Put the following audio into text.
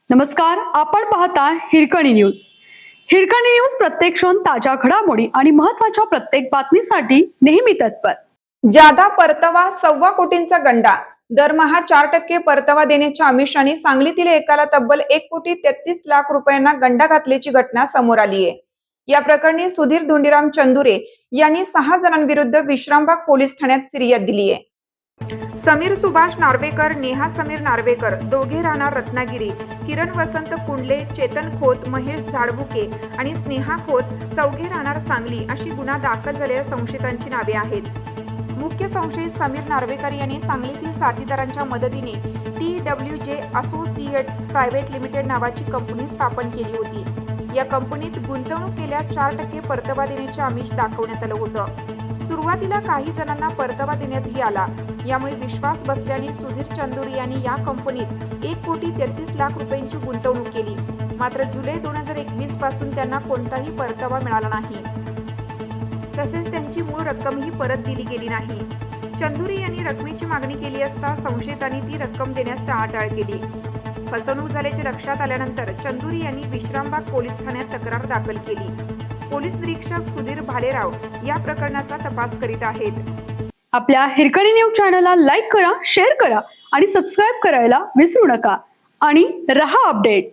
नमस्कार, आपण पाहता हिरकणी न्यूज. हिरकणी न्यूज प्रत्येक क्षण ताज्या घडामोडी आणि महत्त्वाच्या प्रत्येक बातमीसाठी नेहमी तत्पर. जादा परतावा 1.25 कोटींचा गंडा. दरमहा 4% परतावा देण्याच्या आमिषाने सांगलीतील एकाला तब्बल 1,33,00,000 रुपयांना गंडा घातल्याची घटना समोर आली आहे. या प्रकरणी सुधीर धोंडीराम चंदुरे यांनी 6 जणांविरुद्ध विश्रामबाग पोलीस ठाण्यात फिर्याद दिली आहे. समीर सुभाष नार्वेकर, नेहा समीर नार्वेकर दोघे राहणार रत्नागिरी, किरण वसंत कुंडले, चेतन खोत, महेश झाडबुके आणि स्नेहा खोत चौघे राहणार सांगली अशी गुन्हा दाखल झालेल्या संशयितांची नावे आहेत. मुख्य संशयित समीर नार्वेकर यांनी सांगलीतील साथीदारांच्या मदतीने TWJ असोसिएट्स प्रायव्हेट लिमिटेड नावाची कंपनी स्थापन केली होती. या कंपनीत गुंतवणूक केल्यास 4% परतावा देण्याचे आमिष दाखवण्यात आलं होतं. सुरुवातीला काही जणांना परतावा देण्यातही आला. यामुळे विश्वास बसल्याने सुधीर चंदुरे यांनी या कंपनीत 1,33,00,000 रुपयांची गुंतवणूक केली. मात्र जुलै 2021 पासून त्यांना कोणताही परतावा मिळाला नाही. तसेच त्यांची मूळ रक्कमही परत दिली गेली नाही. चंदुरे यांनी रकमेची मागणी केली असता संशयितांनी ती रक्कम देण्यास टाळाटाळ केली. फसवणूक झाल्याचे लक्षात आल्यानंतर चंदुरे यांनी विश्रामबाग पोलीस ठाण्यात तक्रार दाखल केली. पोलीस निरीक्षक सुधीर भालेराव या प्रकरणाचा तपास करीत आहेत. आपल्या हिरकणी न्यूज चॅनलला लाईक करा, शेअर करा आणि सबस्क्राईब करायला विसरू नका आणि रहा अपडेट.